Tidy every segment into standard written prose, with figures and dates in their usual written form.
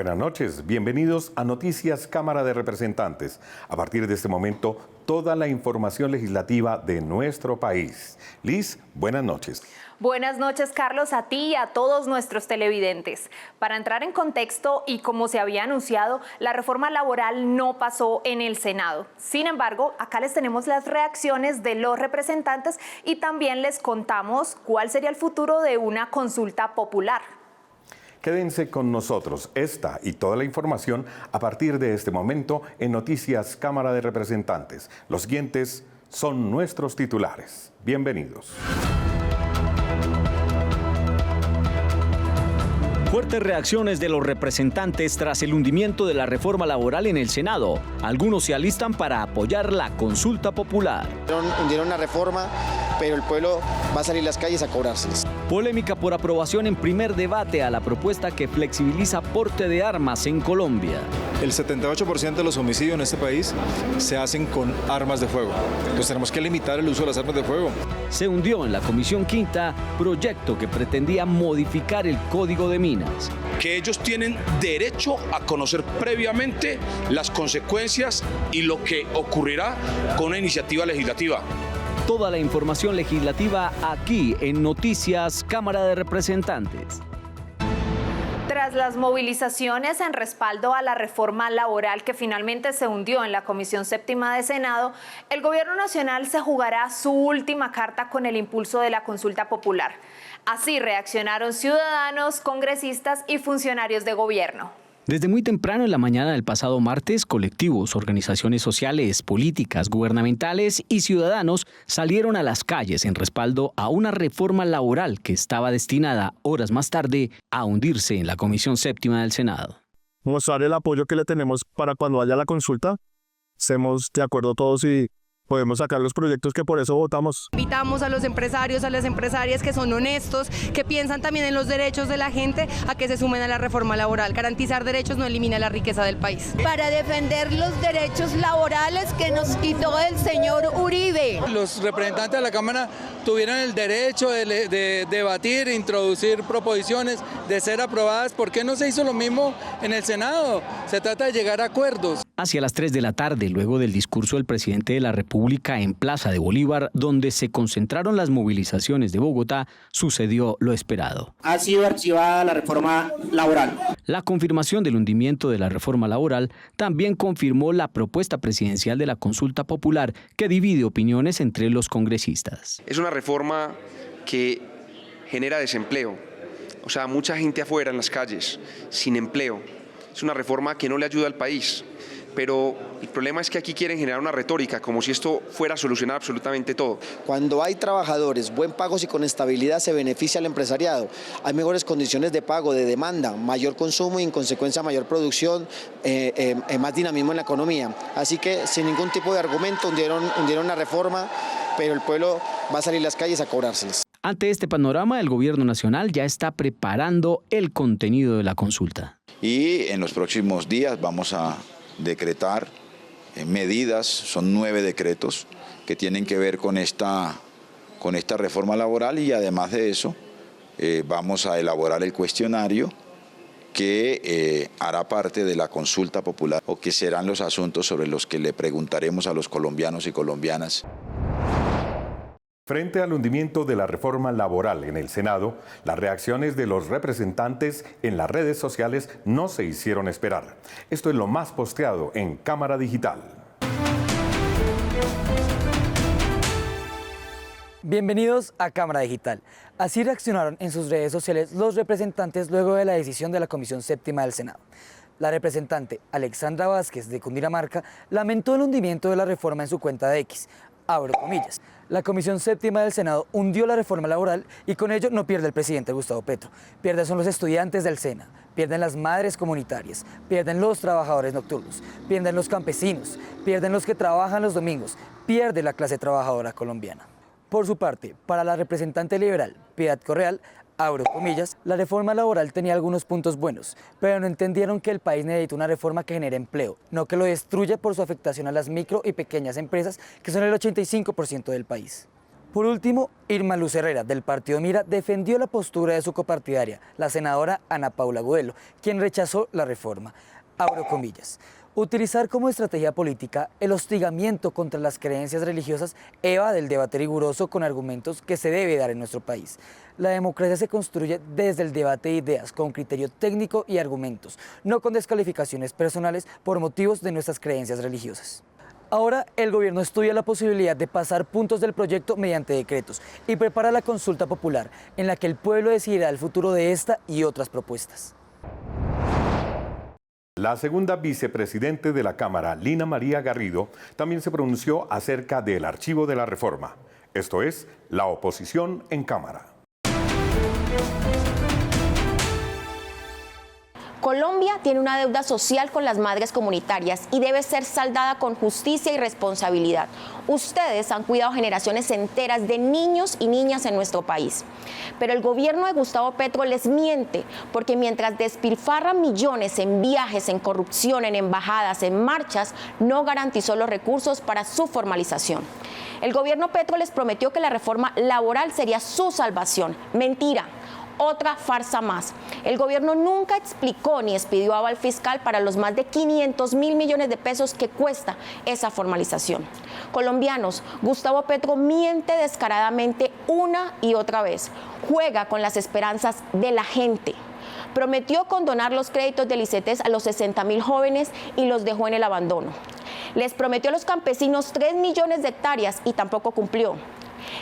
Buenas noches, bienvenidos a Noticias Cámara de Representantes. A partir de este momento, toda la información legislativa de nuestro país. Liz, buenas noches. Buenas noches, Carlos, a ti y a todos nuestros televidentes. Para entrar en contexto y como se había anunciado, la reforma laboral no pasó en el Senado. Sin embargo, acá les tenemos las reacciones de los representantes y también les contamos cuál sería el futuro de una consulta popular. Quédense con nosotros, esta y toda la información a partir de este momento en Noticias Cámara de Representantes. Los siguientes son nuestros titulares. Bienvenidos. Fuertes reacciones de los representantes tras el hundimiento de la reforma laboral en el Senado. Algunos se alistan para apoyar la consulta popular. Hundieron la reforma, pero el pueblo va a salir a las calles a cobrárselas. Polémica por aprobación en primer debate a la propuesta que flexibiliza porte de armas en Colombia. El 78% de los homicidios en este país se hacen con armas de fuego. Entonces tenemos que limitar el uso de las armas de fuego. Se hundió en la Comisión Quinta proyecto que pretendía modificar el Código de Minas. Que ellos tienen derecho a conocer previamente las consecuencias y lo que ocurrirá con una iniciativa legislativa. Toda la información legislativa aquí en Noticias Cámara de Representantes. Tras las movilizaciones en respaldo a la reforma laboral que finalmente se hundió en la Comisión Séptima de Senado, el Gobierno Nacional se jugará su última carta con el impulso de la consulta popular. Así reaccionaron ciudadanos, congresistas y funcionarios de gobierno. Desde muy temprano en la mañana del pasado martes, colectivos, organizaciones sociales, políticas, gubernamentales y ciudadanos salieron a las calles en respaldo a una reforma laboral que estaba destinada, horas más tarde, a hundirse en la Comisión Séptima del Senado. Mostrar el apoyo que le tenemos para cuando haya la consulta, estemos de acuerdo todos y podemos sacar los proyectos que por eso votamos. Invitamos a los empresarios, a las empresarias que son honestos, que piensan también en los derechos de la gente, a que se sumen a la reforma laboral. Garantizar derechos no elimina la riqueza del país. Para defender los derechos laborales que nos quitó el señor Uribe. Los representantes de la Cámara tuvieron el derecho de debatir, introducir proposiciones, de ser aprobadas. ¿Por qué no se hizo lo mismo en el Senado? Se trata de llegar a acuerdos. Hacia las 3 de la tarde, luego del discurso del presidente de la República en Plaza de Bolívar, donde se concentraron las movilizaciones de Bogotá, sucedió lo esperado. Ha sido archivada la reforma laboral. La confirmación del hundimiento de la reforma laboral también confirmó la propuesta presidencial de la consulta popular, que divide opiniones entre los congresistas. Es una reforma que genera desempleo, o sea, mucha gente afuera en las calles, sin empleo. Es una reforma que no le ayuda al país. Pero el problema es que aquí quieren generar una retórica como si esto fuera a solucionar absolutamente todo. Cuando hay trabajadores, buen pagos y con estabilidad se beneficia al empresariado. Hay mejores condiciones de pago, de demanda, mayor consumo y en consecuencia mayor producción, más dinamismo en la economía. Así que sin ningún tipo de argumento hundieron la reforma, pero el pueblo va a salir a las calles a cobrárselas. Ante este panorama, el Gobierno Nacional ya está preparando el contenido de la consulta. Y en los próximos días vamos a decretar medidas, son 9 decretos que tienen que ver con esta reforma laboral y además de eso vamos a elaborar el cuestionario que hará parte de la consulta popular o que serán los asuntos sobre los que le preguntaremos a los colombianos y colombianas. Frente al hundimiento de la reforma laboral en el Senado, las reacciones de los representantes en las redes sociales no se hicieron esperar. Esto es lo más posteado en Cámara Digital. Bienvenidos a Cámara Digital. Así reaccionaron en sus redes sociales los representantes luego de la decisión de la Comisión Séptima del Senado. La representante Alexandra Vázquez de Cundinamarca lamentó el hundimiento de la reforma en su cuenta de X. Abro comillas. La Comisión Séptima del Senado hundió la reforma laboral y con ello no pierde el presidente Gustavo Petro. Pierden son los estudiantes del SENA, pierden las madres comunitarias, pierden los trabajadores nocturnos, pierden los campesinos, pierden los que trabajan los domingos, pierde la clase trabajadora colombiana. Por su parte, para la representante liberal, Piedad Correal, abro comillas, la reforma laboral tenía algunos puntos buenos, pero no entendieron que el país necesita una reforma que genere empleo, no que lo destruya por su afectación a las micro y pequeñas empresas, que son el 85% del país. Por último, Irma Luz Herrera, del partido Mira, defendió la postura de su copartidaria, la senadora Ana Paula Agudelo, quien rechazó la reforma. Abro comillas. Utilizar como estrategia política el hostigamiento contra las creencias religiosas evade del debate riguroso con argumentos que se debe dar en nuestro país. La democracia se construye desde el debate de ideas, con criterio técnico y argumentos, no con descalificaciones personales por motivos de nuestras creencias religiosas. Ahora el gobierno estudia la posibilidad de pasar puntos del proyecto mediante decretos y prepara la consulta popular, en la que el pueblo decidirá el futuro de esta y otras propuestas. La segunda vicepresidente de la Cámara, Lina María Garrido, también se pronunció acerca del archivo de la reforma. Esto es, la oposición en Cámara. Colombia tiene una deuda social con las madres comunitarias y debe ser saldada con justicia y responsabilidad. Ustedes han cuidado generaciones enteras de niños y niñas en nuestro país. Pero el gobierno de Gustavo Petro les miente, porque mientras despilfarran millones en viajes, en corrupción, en embajadas, en marchas, no garantizó los recursos para su formalización. El gobierno Petro les prometió que la reforma laboral sería su salvación. Mentira. Otra farsa más. El gobierno nunca explicó ni expidió aval fiscal para los más de 500.000 millones de pesos que cuesta esa formalización. Colombianos, Gustavo Petro miente descaradamente una y otra vez. Juega con las esperanzas de la gente. Prometió condonar los créditos del ICETEX a los 60.000 jóvenes y los dejó en el abandono. Les prometió a los campesinos 3 millones de hectáreas y tampoco cumplió.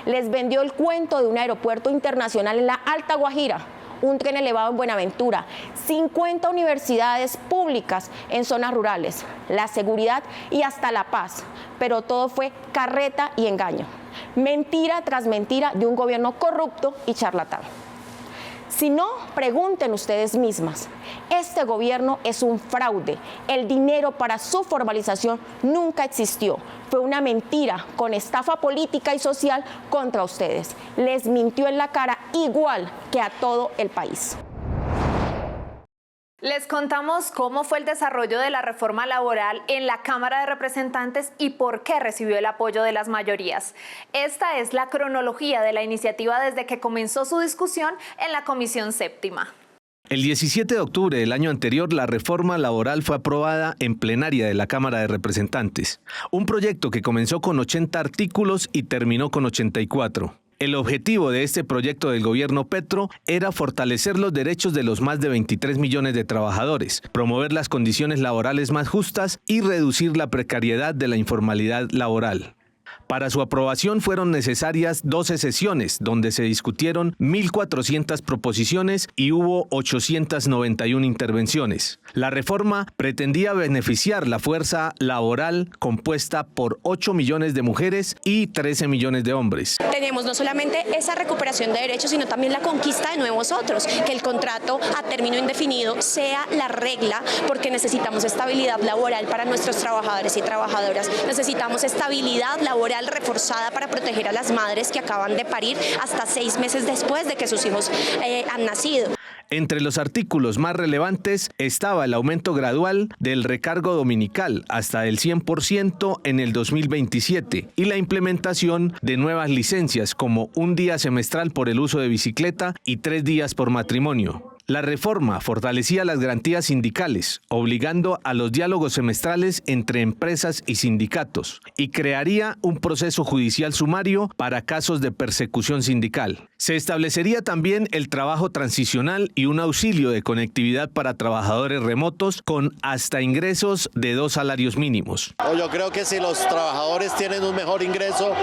Les vendió el cuento de un aeropuerto internacional en la Alta Guajira, un tren elevado en Buenaventura, 50 universidades públicas en zonas rurales, la seguridad y hasta la paz, pero todo fue carreta y engaño. Mentira tras mentira de un gobierno corrupto y charlatán. Si no, pregunten ustedes mismas. Este gobierno es un fraude. El dinero para su formalización nunca existió. Fue una mentira con estafa política y social contra ustedes. Les mintió en la cara igual que a todo el país. Les contamos cómo fue el desarrollo de la reforma laboral en la Cámara de Representantes y por qué recibió el apoyo de las mayorías. Esta es la cronología de la iniciativa desde que comenzó su discusión en la Comisión Séptima. El 17 de octubre del año anterior, la reforma laboral fue aprobada en plenaria de la Cámara de Representantes. Un proyecto que comenzó con 80 artículos y terminó con 84. El objetivo de este proyecto del gobierno Petro era fortalecer los derechos de los más de 23 millones de trabajadores, promover las condiciones laborales más justas y reducir la precariedad de la informalidad laboral. Para su aprobación fueron necesarias 12 sesiones, donde se discutieron 1.400 proposiciones y hubo 891 intervenciones. La reforma pretendía beneficiar la fuerza laboral compuesta por 8 millones de mujeres y 13 millones de hombres. Tenemos no solamente esa recuperación de derechos, sino también la conquista de nuevos otros, que el contrato a término indefinido sea la regla, porque necesitamos estabilidad laboral para nuestros trabajadores y trabajadoras. Necesitamos estabilidad laboral reforzada para proteger a las madres que acaban de parir hasta 6 meses después de que sus hijos han nacido. Entre los artículos más relevantes estaba el aumento gradual del recargo dominical hasta el 100% en el 2027 y la implementación de nuevas licencias como un día semestral por el uso de bicicleta y 3 días por matrimonio. La reforma fortalecía las garantías sindicales, obligando a los diálogos semestrales entre empresas y sindicatos, y crearía un proceso judicial sumario para casos de persecución sindical. Se establecería también el trabajo transicional y un auxilio de conectividad para trabajadores remotos con hasta ingresos de 2 salarios mínimos. Yo creo que si los trabajadores tienen un mejor ingreso,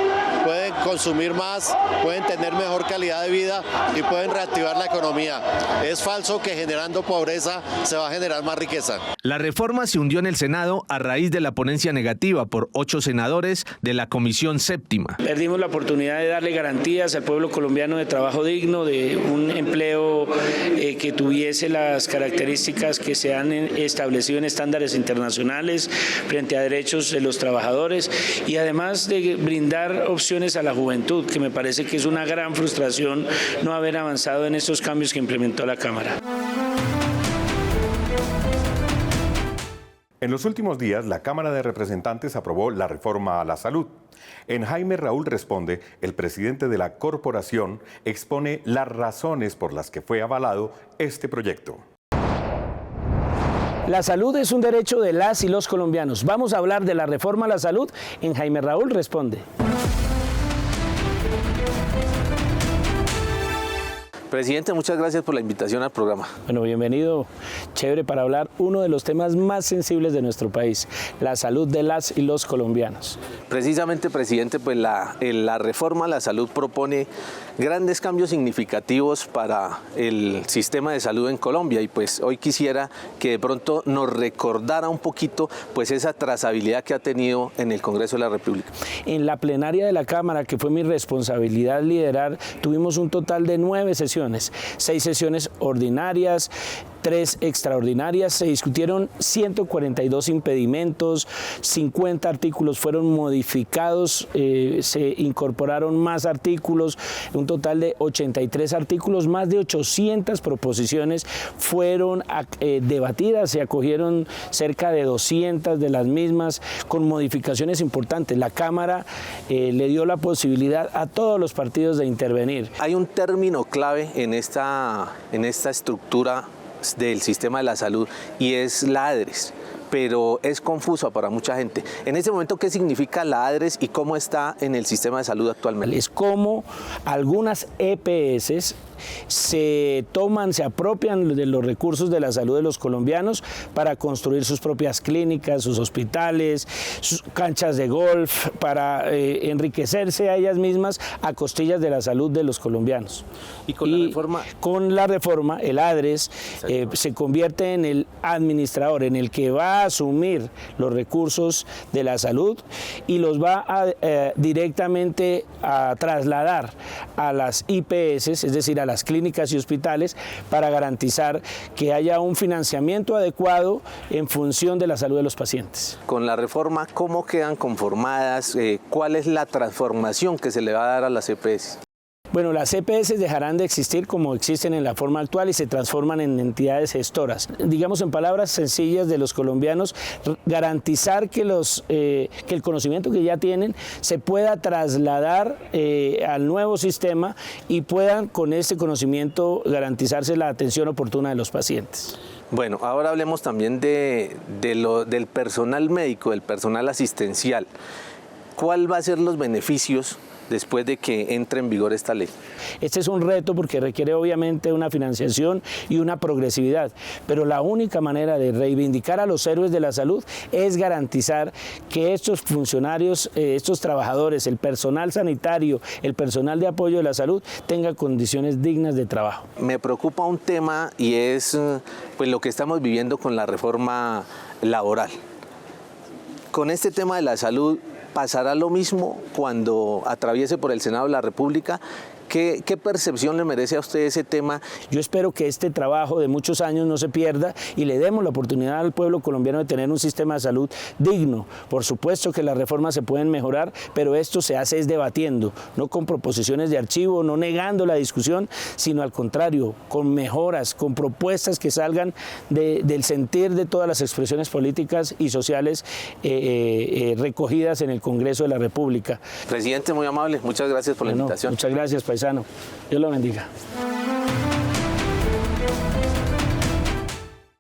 pueden consumir más, pueden tener mejor calidad de vida y pueden reactivar la economía. Es falso que generando pobreza se va a generar más riqueza. La reforma se hundió en el Senado a raíz de la ponencia negativa por 8 senadores de la Comisión Séptima. Perdimos la oportunidad de darle garantías al pueblo colombiano de trabajo digno, de un empleo que tuviese las características que se han establecido en estándares internacionales frente a derechos de los trabajadores y además de brindar opciones a la juventud, que me parece que es una gran frustración no haber avanzado en estos cambios que implementó la Cámara. En los últimos días, la Cámara de Representantes aprobó la reforma a la salud. En Jaime Raúl Responde, el presidente de la corporación expone las razones por las que fue avalado este proyecto. La salud es un derecho de las y los colombianos. Vamos a hablar de la reforma a la salud en Jaime Raúl Responde. Presidente, muchas gracias por la invitación al programa. Bueno, bienvenido. Chévere para hablar uno de los temas más sensibles de nuestro país, la salud de las y los colombianos. Precisamente, presidente, pues la reforma a la salud propone grandes cambios significativos para el sistema de salud en Colombia y pues hoy quisiera que de pronto nos recordara un poquito pues esa trazabilidad que ha tenido en el Congreso de la República. En la plenaria de la Cámara, que fue mi responsabilidad liderar, tuvimos un total de 9 sesiones. 6 sesiones ordinarias, 3 extraordinarias, se discutieron 142 impedimentos, 50 artículos fueron modificados, se incorporaron más artículos, un total de 83 artículos, más de 800 proposiciones fueron debatidas, se acogieron cerca de 200 de las mismas con modificaciones importantes. La Cámara le dio la posibilidad a todos los partidos de intervenir. Hay un término clave en esta estructura del sistema de la salud y es la ADRES, pero es confusa para mucha gente. En este momento, ¿qué significa la ADRES y cómo está en el sistema de salud actualmente? Es como algunas EPS se apropian de los recursos de la salud de los colombianos para construir sus propias clínicas, sus hospitales, sus canchas de golf, para enriquecerse a ellas mismas a costillas de la salud de los colombianos. ¿Y con la reforma? Con la reforma, el ADRES se convierte en el administrador, en el que va a asumir los recursos de la salud y los va directamente a trasladar a las IPS, es decir, a las clínicas y hospitales, para garantizar que haya un financiamiento adecuado en función de la salud de los pacientes. Con la reforma, ¿cómo quedan conformadas? ¿Cuál es la transformación que se le va a dar a las EPS? Bueno, las EPS dejarán de existir como existen en la forma actual y se transforman en entidades gestoras. Digamos en palabras sencillas de los colombianos, garantizar que el conocimiento que ya tienen se pueda trasladar al nuevo sistema y puedan con este conocimiento garantizarse la atención oportuna de los pacientes. Bueno, ahora hablemos también del personal médico, del personal asistencial. ¿Cuál va a ser los beneficios después de que entre en vigor esta ley? Este es un reto porque requiere obviamente una financiación y una progresividad, pero la única manera de reivindicar a los héroes de la salud es garantizar que estos funcionarios, estos trabajadores, el personal sanitario, el personal de apoyo de la salud tenga condiciones dignas de trabajo. Me preocupa un tema y es pues lo que estamos viviendo con la reforma laboral. Con este tema de la salud, ¿pasará lo mismo cuando atraviese por el Senado de la República? ¿Qué percepción le merece a usted ese tema? Yo espero que este trabajo de muchos años no se pierda y le demos la oportunidad al pueblo colombiano de tener un sistema de salud digno. Por supuesto que las reformas se pueden mejorar, pero esto se hace es debatiendo, no con proposiciones de archivo, no negando la discusión, sino al contrario, con mejoras, con propuestas que salgan del sentir de todas las expresiones políticas y sociales recogidas en el Congreso de la República. Presidente, muy amable, muchas gracias por la invitación. Muchas gracias, paisano. Dios lo bendiga.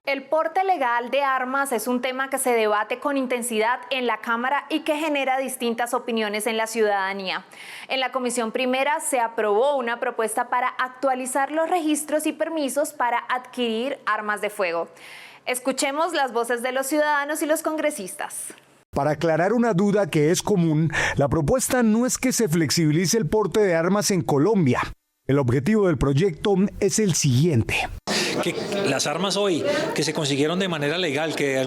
El porte legal de armas es un tema que se debate con intensidad en la Cámara y que genera distintas opiniones en la ciudadanía. En la Comisión Primera se aprobó una propuesta para actualizar los registros y permisos para adquirir armas de fuego. Escuchemos las voces de los ciudadanos y los congresistas. Para aclarar una duda que es común, la propuesta no es que se flexibilice el porte de armas en Colombia. El objetivo del proyecto es el siguiente. Que las armas hoy que se consiguieron de manera legal, que de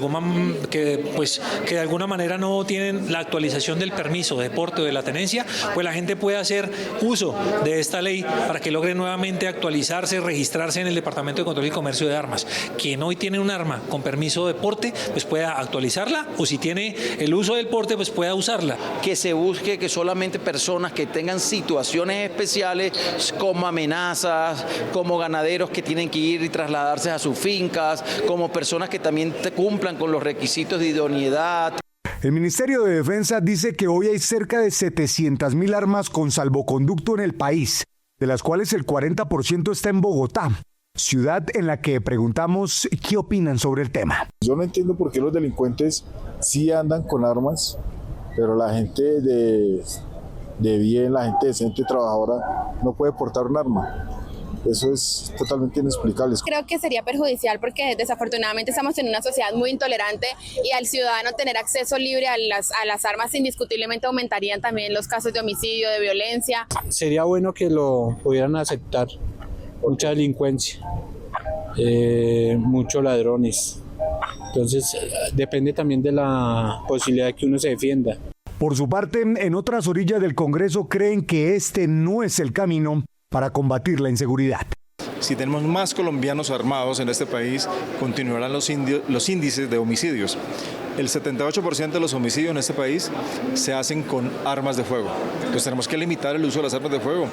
alguna manera no tienen la actualización del permiso de porte o de la tenencia, pues la gente puede hacer uso de esta ley para que logre nuevamente actualizarse, registrarse en el Departamento de Control y Comercio de Armas. Quien hoy tiene un arma con permiso de porte, pues pueda actualizarla, o si tiene el uso del porte, pues pueda usarla. Que se busque que solamente personas que tengan situaciones especiales como amenazas, como ganaderos que tienen que ir y trasladarse a sus fincas, como personas que también cumplan con los requisitos de idoneidad. El Ministerio de Defensa dice que hoy hay cerca de 700.000 armas con salvoconducto en el país, de las cuales el 40% está en Bogotá, ciudad en la que preguntamos qué opinan sobre el tema. Yo no entiendo por qué los delincuentes sí andan con armas, pero la gente de bien, la gente decente, trabajadora, no puede portar un arma. Eso es totalmente inexplicable. Creo que sería perjudicial porque desafortunadamente estamos en una sociedad muy intolerante y al ciudadano tener acceso libre a las armas indiscutiblemente aumentarían también los casos de homicidio, de violencia. Sería bueno que lo pudieran aceptar. Mucha delincuencia, muchos ladrones. Entonces depende también de la posibilidad de que uno se defienda. Por su parte, en otras orillas del Congreso creen que este no es el camino para combatir la inseguridad. Si tenemos más colombianos armados en este país, continuarán los índices de homicidios. El 78% de los homicidios en este país se hacen con armas de fuego. Entonces tenemos que limitar el uso de las armas de fuego.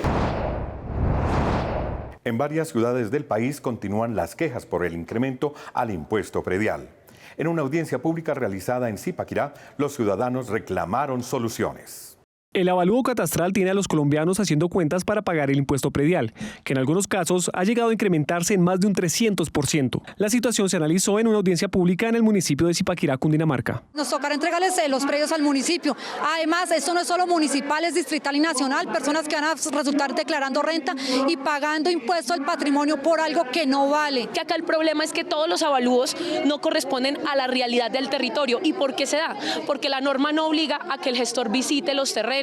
En varias ciudades del país continúan las quejas por el incremento al impuesto predial. En una audiencia pública realizada en Zipaquirá, los ciudadanos reclamaron soluciones. El avalúo catastral tiene a los colombianos haciendo cuentas para pagar el impuesto predial, que en algunos casos ha llegado a incrementarse en más de un 300%. La situación se analizó en una audiencia pública en el municipio de Zipaquirá, Cundinamarca. Nos tocará entregarles los predios al municipio. Además, esto no es solo municipal, es distrital y nacional, personas que van a resultar declarando renta y pagando impuesto al patrimonio por algo que no vale. Que acá el problema es que todos los avalúos no corresponden a la realidad del territorio. ¿Y por qué se da? Porque la norma no obliga a que el gestor visite los terrenos,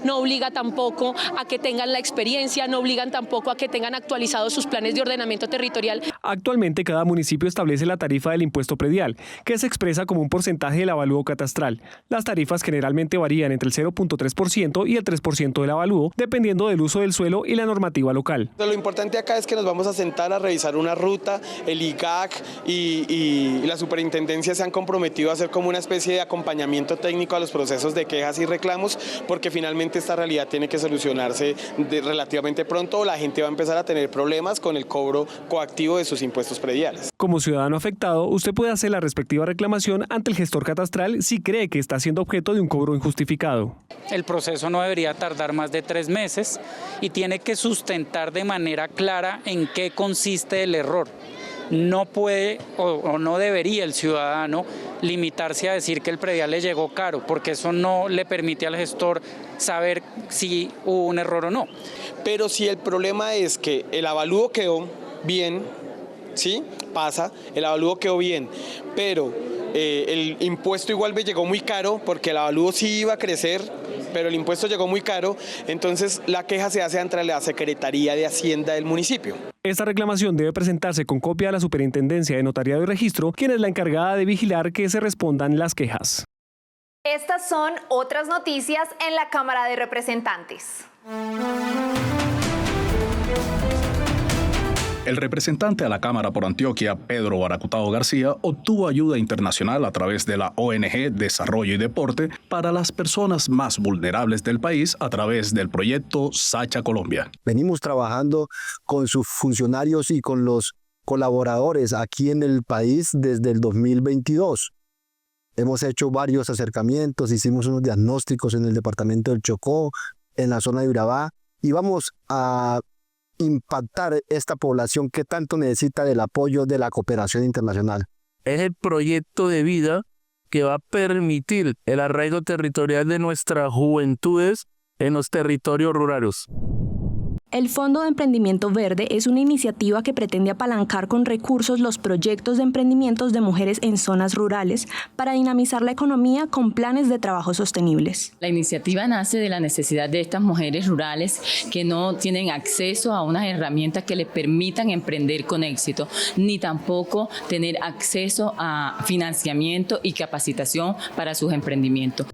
no obliga tampoco a que tengan la experiencia, no obligan tampoco a que tengan actualizados sus planes de ordenamiento territorial. Actualmente cada municipio establece la tarifa del impuesto predial, que se expresa como un porcentaje del avalúo catastral. Las tarifas generalmente varían entre el 0.3% y el 3% del avalúo, dependiendo del uso del suelo y la normativa local. Lo importante acá es que nos vamos a sentar a revisar una ruta, el IGAC y la superintendencia se han comprometido a hacer como una especie de acompañamiento técnico a los procesos de quejas y reclamos, porque finalmente esta realidad tiene que solucionarse relativamente pronto o la gente va a empezar a tener problemas con el cobro coactivo de sus impuestos prediales. Como ciudadano afectado, usted puede hacer la respectiva reclamación ante el gestor catastral si cree que está siendo objeto de un cobro injustificado. El proceso no debería tardar más de 3 meses y tiene que sustentar de manera clara en qué consiste el error. No puede o no debería el ciudadano limitarse a decir que el predial le llegó caro, porque eso no le permite al gestor saber si hubo un error o no. Pero si el problema es que el avalúo quedó bien, ¿sí? Pasa, el avalúo quedó bien, pero el impuesto igual me llegó muy caro porque el avalúo sí iba a crecer, pero el impuesto llegó muy caro, entonces la queja se hace ante la Secretaría de Hacienda del municipio. Esta reclamación debe presentarse con copia a la Superintendencia de Notariado y Registro, quien es la encargada de vigilar que se respondan las quejas. Estas son otras noticias en la Cámara de Representantes. El representante a la Cámara por Antioquia, Pedro Baracutao García, obtuvo ayuda internacional a través de la ONG Desarrollo y Deporte para las personas más vulnerables del país a través del proyecto Sacha Colombia. Venimos trabajando con sus funcionarios y con los colaboradores aquí en el país desde el 2022. Hemos hecho varios acercamientos, hicimos unos diagnósticos en el departamento del Chocó, en la zona de Urabá, y vamos a impactar esta población que tanto necesita del apoyo de la cooperación internacional. Es el proyecto de vida que va a permitir el arraigo territorial de nuestras juventudes en los territorios rurales. El Fondo de Emprendimiento Verde es una iniciativa que pretende apalancar con recursos los proyectos de emprendimientos de mujeres en zonas rurales para dinamizar la economía con planes de trabajo sostenibles. La iniciativa nace de la necesidad de estas mujeres rurales que no tienen acceso a unas herramientas que les permitan emprender con éxito, ni tampoco tener acceso a financiamiento y capacitación para sus emprendimientos.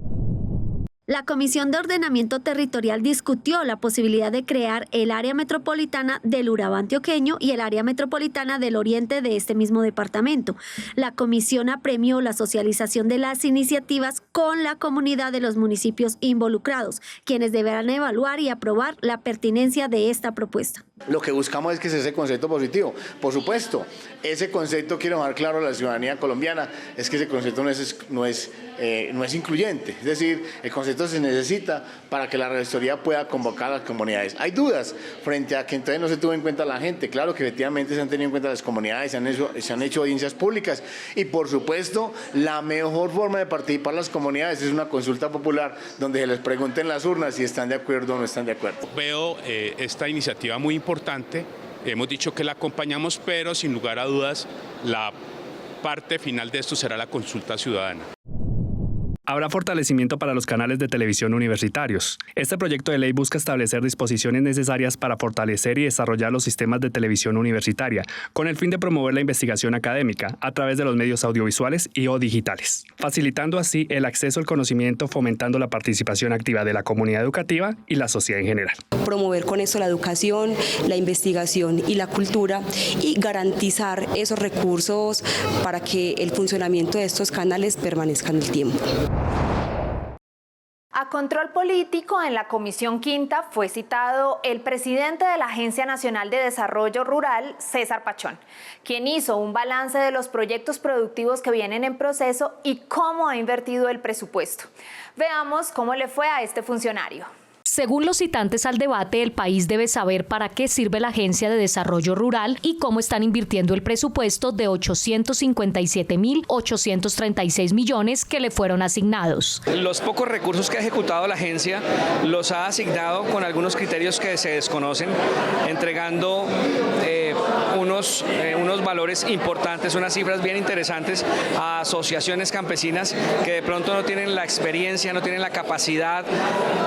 La Comisión de Ordenamiento Territorial discutió la posibilidad de crear el área metropolitana del Urabá antioqueño y el área metropolitana del oriente de este mismo departamento. La comisión apremió la socialización de las iniciativas con la comunidad de los municipios involucrados, quienes deberán evaluar y aprobar la pertinencia de esta propuesta. Lo que buscamos es que sea ese concepto positivo. Por supuesto, ese concepto, quiero dejar claro a la ciudadanía colombiana, es que ese concepto no es incluyente. Es decir, el concepto se necesita para que la registraduría pueda convocar a las comunidades. Hay dudas frente a que entonces no se tuvo en cuenta la gente. Claro que efectivamente se han tenido en cuenta las comunidades, se han hecho audiencias públicas y por supuesto la mejor forma de participar las comunidades es una consulta popular donde se les pregunte en las urnas si están de acuerdo o no están de acuerdo. Veo esta iniciativa muy importante, hemos dicho que la acompañamos, pero sin lugar a dudas la parte final de esto será la consulta ciudadana. Habrá fortalecimiento para los canales de televisión universitarios. Este proyecto de ley busca establecer disposiciones necesarias para fortalecer y desarrollar los sistemas de televisión universitaria, con el fin de promover la investigación académica a través de los medios audiovisuales y o digitales, facilitando así el acceso al conocimiento, fomentando la participación activa de la comunidad educativa y la sociedad en general. Promover con esto la educación, la investigación y la cultura y garantizar esos recursos para que el funcionamiento de estos canales permanezca en el tiempo. A control político, en la Comisión Quinta fue citado el presidente de la Agencia Nacional de Desarrollo Rural, César Pachón, quien hizo un balance de los proyectos productivos que vienen en proceso y cómo ha invertido el presupuesto. Veamos cómo le fue a este funcionario. Según los citantes al debate, el país debe saber para qué sirve la Agencia de Desarrollo Rural y cómo están invirtiendo el presupuesto de 857.836 millones que le fueron asignados. Los pocos recursos que ha ejecutado la agencia los ha asignado con algunos criterios que se desconocen, entregando unos valores importantes, unas cifras bien interesantes a asociaciones campesinas que de pronto no tienen la experiencia, no tienen la capacidad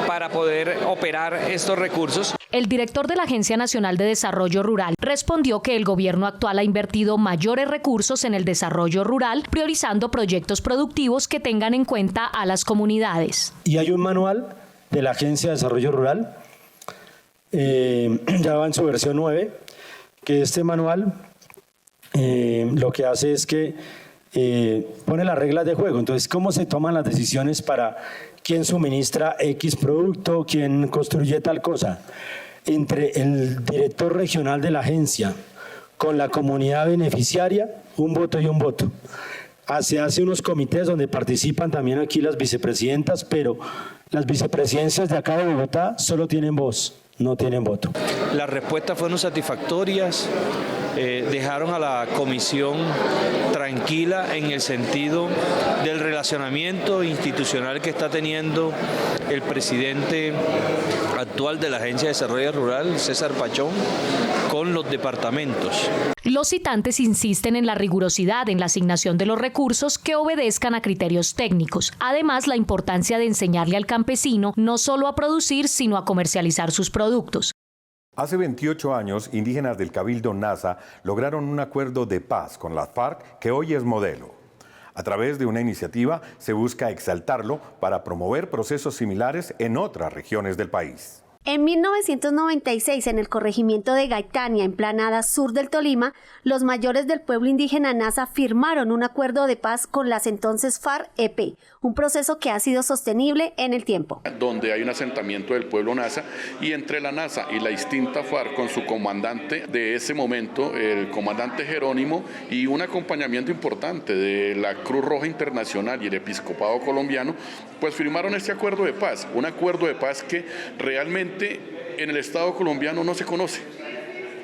para poder operar estos recursos. El director de la Agencia Nacional de Desarrollo Rural respondió que el gobierno actual ha invertido mayores recursos en el desarrollo rural, priorizando proyectos productivos que tengan en cuenta a las comunidades. Y hay un manual de la Agencia de Desarrollo Rural, ya va en su versión 9, que este manual lo que hace es que pone las reglas de juego. Entonces, ¿cómo se toman las decisiones para quién suministra X producto, quién construye tal cosa? Entre el director regional de la agencia con la comunidad beneficiaria, un voto y un voto. Se hace unos comités donde participan también aquí las vicepresidentas, pero las vicepresidencias de acá de Bogotá solo tienen voz, no tienen voto. Las respuestas fueron satisfactorias, dejaron a la comisión tranquila en el sentido del relacionamiento institucional que está teniendo el presidente actual de la Agencia de Desarrollo Rural, César Pachón, con los departamentos. Los citantes insisten en la rigurosidad en la asignación de los recursos que obedezcan a criterios técnicos. Además, la importancia de enseñarle al campesino no solo a producir, sino a comercializar sus productos. Hace 28 años, indígenas del Cabildo Nasa lograron un acuerdo de paz con las FARC que hoy es modelo. A través de una iniciativa se busca exaltarlo para promover procesos similares en otras regiones del país. En 1996, en el corregimiento de Gaitania, en Planada Sur del Tolima, los mayores del pueblo indígena Nasa firmaron un acuerdo de paz con las entonces FARC-EP, un proceso que ha sido sostenible en el tiempo. Donde hay un asentamiento del pueblo Nasa y entre la Nasa y la extinta FARC con su comandante de ese momento, el comandante Jerónimo, y un acompañamiento importante de la Cruz Roja Internacional y el Episcopado colombiano, pues firmaron este acuerdo de paz, un acuerdo de paz que realmente en el Estado colombiano no se conoce.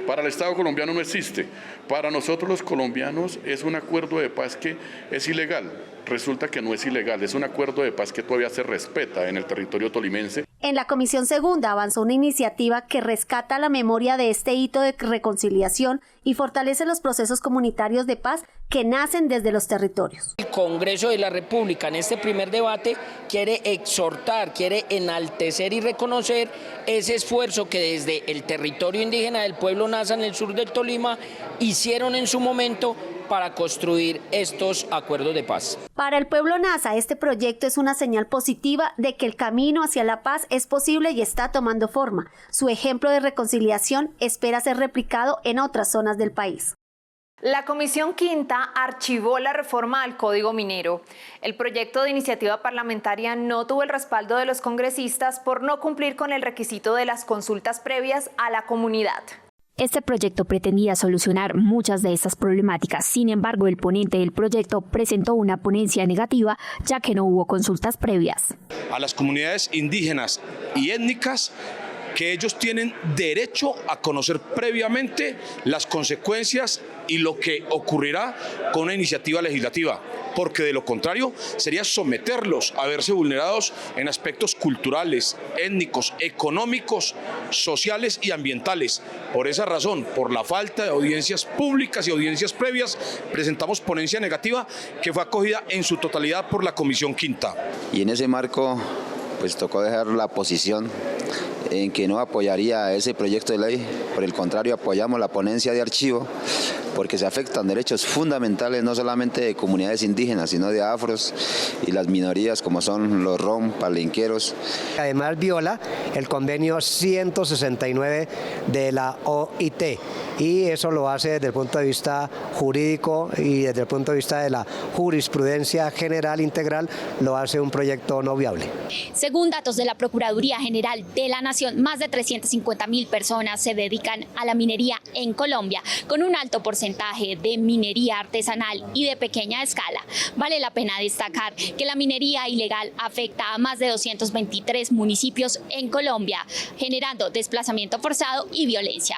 Para el Estado colombiano no existe. Para nosotros los colombianos es un acuerdo de paz que es ilegal. Resulta que no es ilegal, es un acuerdo de paz que todavía se respeta en el territorio tolimense. En la Comisión Segunda avanzó una iniciativa que rescata la memoria de este hito de reconciliación y fortalece los procesos comunitarios de paz que nacen desde los territorios. El Congreso de la República en este primer debate quiere exhortar, quiere enaltecer y reconocer ese esfuerzo que desde el territorio indígena del pueblo Nasa en el sur del Tolima hicieron en su momento para construir estos acuerdos de paz. Para el pueblo Nasa, este proyecto es una señal positiva de que el camino hacia la paz es posible y está tomando forma. Su ejemplo de reconciliación espera ser replicado en otras zonas del país. La Comisión Quinta archivó la reforma al Código Minero. El proyecto de iniciativa parlamentaria no tuvo el respaldo de los congresistas por no cumplir con el requisito de las consultas previas a la comunidad. Este proyecto pretendía solucionar muchas de estas problemáticas. Sin embargo, el ponente del proyecto presentó una ponencia negativa, ya que no hubo consultas previas. A las comunidades indígenas y étnicas, que ellos tienen derecho a conocer previamente las consecuencias y lo que ocurrirá con una iniciativa legislativa, porque de lo contrario sería someterlos a verse vulnerados en aspectos culturales, étnicos, económicos, sociales y ambientales. Por esa razón, por la falta de audiencias públicas y audiencias previas, presentamos ponencia negativa que fue acogida en su totalidad por la Comisión Quinta. Y en ese marco, pues tocó dejar la posición en que no apoyaría ese proyecto de ley, por el contrario apoyamos la ponencia de archivo porque se afectan derechos fundamentales no solamente de comunidades indígenas, sino de afros y las minorías como son los rom, palenqueros. Además viola el convenio 169 de la OIT y eso lo hace desde el punto de vista jurídico y desde el punto de vista de la jurisprudencia general integral, lo hace un proyecto no viable. Según datos de la Procuraduría General de la Nación, más de 350.000 personas se dedican a la minería en Colombia, con un alto porcentaje de minería artesanal y de pequeña escala. Vale la pena destacar que la minería ilegal afecta a más de 223 municipios en Colombia, generando desplazamiento forzado y violencia.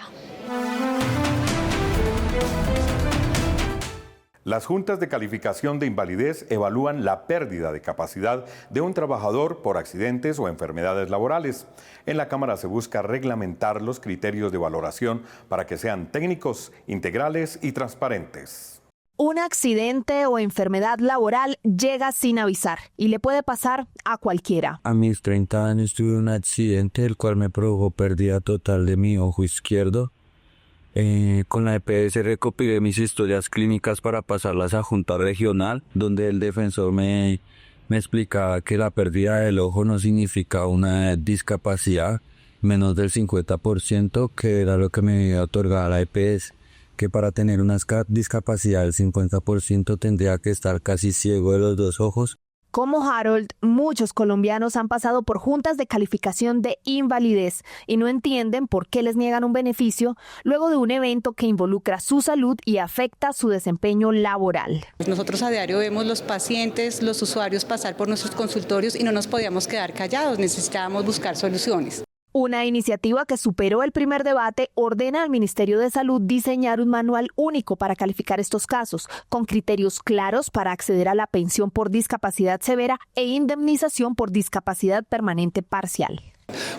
Las juntas de calificación de invalidez evalúan la pérdida de capacidad de un trabajador por accidentes o enfermedades laborales. En la Cámara se busca reglamentar los criterios de valoración para que sean técnicos, integrales y transparentes. Un accidente o enfermedad laboral llega sin avisar y le puede pasar a cualquiera. A mis 30 años tuve un accidente el cual me produjo pérdida total de mi ojo izquierdo. Con la EPS recopilé mis historias clínicas para pasarlas a Junta Regional, donde el defensor me explicaba que la pérdida del ojo no significa una discapacidad menos del 50%, que era lo que me otorgaba la EPS, que para tener una discapacidad del 50% tendría que estar casi ciego de los dos ojos. Como Harold, muchos colombianos han pasado por juntas de calificación de invalidez y no entienden por qué les niegan un beneficio luego de un evento que involucra su salud y afecta su desempeño laboral. Nosotros a diario vemos los pacientes, los usuarios pasar por nuestros consultorios y no nos podíamos quedar callados, necesitábamos buscar soluciones. Una iniciativa que superó el primer debate ordena al Ministerio de Salud diseñar un manual único para calificar estos casos, con criterios claros para acceder a la pensión por discapacidad severa e indemnización por discapacidad permanente parcial.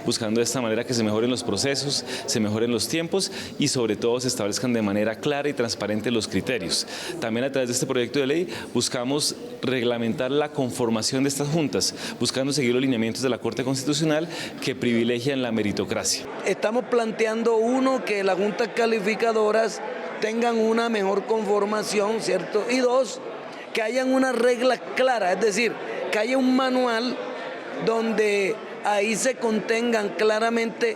Buscando de esta manera que se mejoren los procesos, se mejoren los tiempos y sobre todo se establezcan de manera clara y transparente los criterios. También a través de este proyecto de ley buscamos reglamentar la conformación de estas juntas, buscando seguir los lineamientos de la Corte Constitucional que privilegian la meritocracia. Estamos planteando que las juntas calificadoras tengan una mejor conformación, ¿cierto? Y dos, que hayan unas reglas claras, es decir, que haya un manual donde ahí se contengan claramente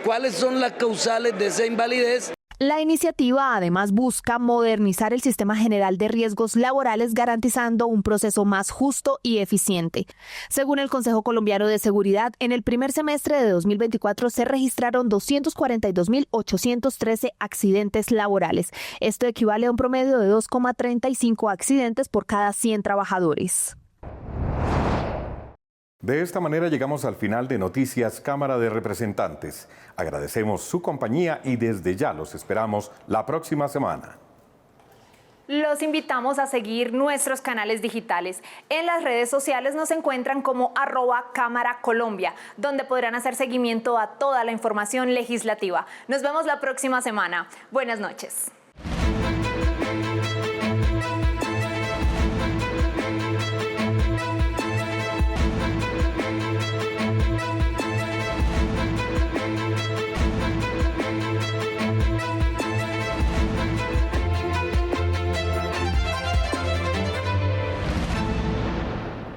cuáles son las causales de esa invalidez. La iniciativa además busca modernizar el Sistema General de Riesgos Laborales, garantizando un proceso más justo y eficiente. Según el Consejo Colombiano de Seguridad, en el primer semestre de 2024 se registraron 242.813 accidentes laborales. Esto equivale a un promedio de 2,35 accidentes por cada 100 trabajadores. De esta manera llegamos al final de Noticias Cámara de Representantes. Agradecemos su compañía y desde ya los esperamos la próxima semana. Los invitamos a seguir nuestros canales digitales. En las redes sociales nos encuentran como @cámaracolombia, donde podrán hacer seguimiento a toda la información legislativa. Nos vemos la próxima semana. Buenas noches.